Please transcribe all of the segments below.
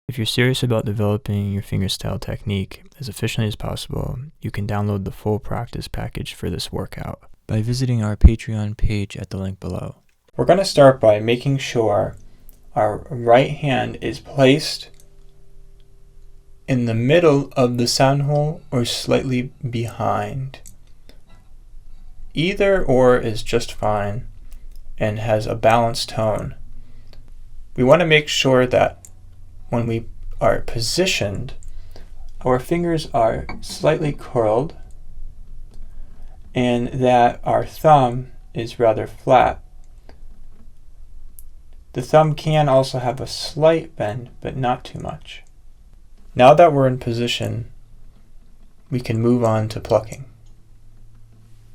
If you're serious about developing your fingerstyle technique as efficiently as possible, you can download the full practice package for this workout by visiting our Patreon page at the link below. We're going to start by making sure our right hand is placed in the middle of the sound hole or slightly behind. Either or is just fine and has a balanced tone. We want to make sure that when we are positioned, our fingers are slightly curled and that our thumb is rather flat. The thumb can also have a slight bend, but not too much. Now that we're in position, we can move on to plucking.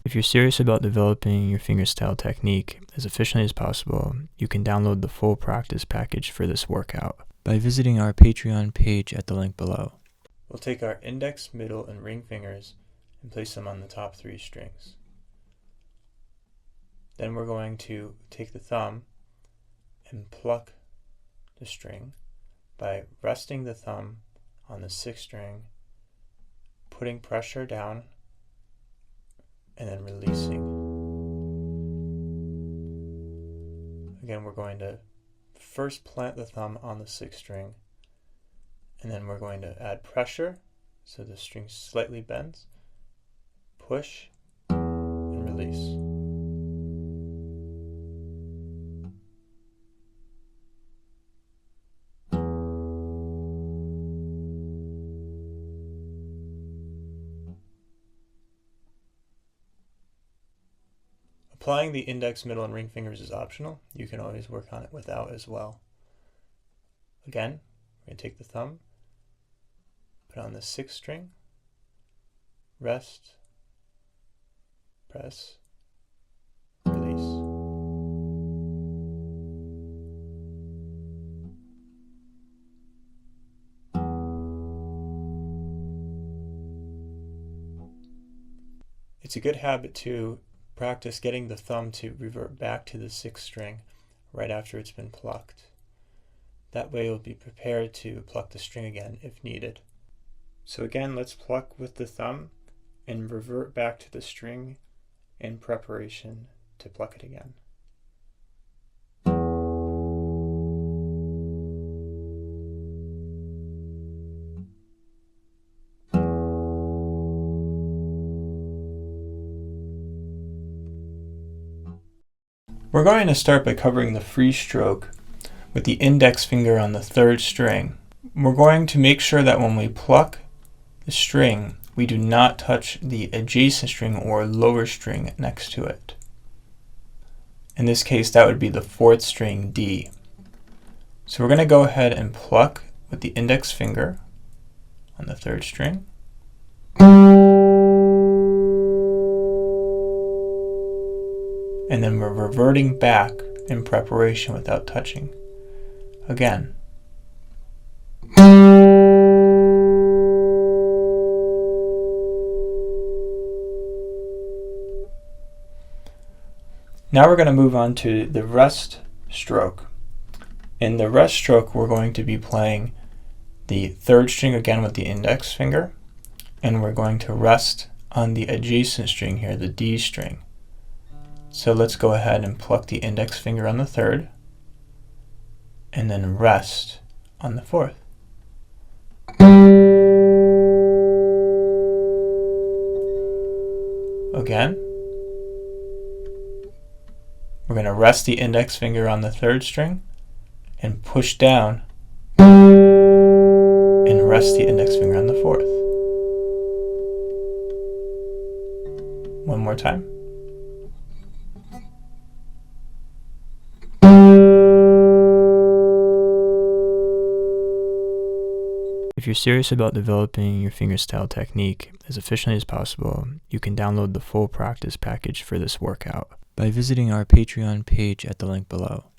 If you're serious about developing your fingerstyle technique as efficiently as possible, you can download the full practice package for this workout by visiting our Patreon page at the link below. We'll take our index, middle, and ring fingers and place them on the top 3 strings. Then we're going to take the thumb and pluck the string by resting the thumb on the 6th string, putting pressure down, and then releasing. Again, we're going to first plant the thumb on the 6th string, and then we're going to add pressure so the string slightly bends, push, and release. Applying the index, middle, and ring fingers is optional. You can always work on it without as well. Again, we're going to take the thumb, put on the 6th string, rest, press, release. It's a good habit to practice getting the thumb to revert back to the 6th string right after it's been plucked. That way you'll be prepared to pluck the string again if needed. So again, let's pluck with the thumb and revert back to the string in preparation to pluck it again. We're going to start by covering the free stroke with the index finger on the 3rd string. We're going to make sure that when we pluck the string, we do not touch the adjacent string or lower string next to it. In this case, that would be the 4th string D. So we're going to go ahead and pluck with the index finger on the 3rd string. And then we're reverting back in preparation without touching. Again. Now we're going to move on to the rest stroke. In the rest stroke, we're going to be playing the 3rd string again with the index finger, and we're going to rest on the adjacent string here, the D string. So let's go ahead and pluck the index finger on the 3rd and then rest on the 4th. Again, we're going to rest the index finger on the 3rd string and push down and rest the index finger on the 4th. One more time. If you're serious about developing your fingerstyle technique as efficiently as possible, you can download the full practice package for this workout by visiting our Patreon page at the link below.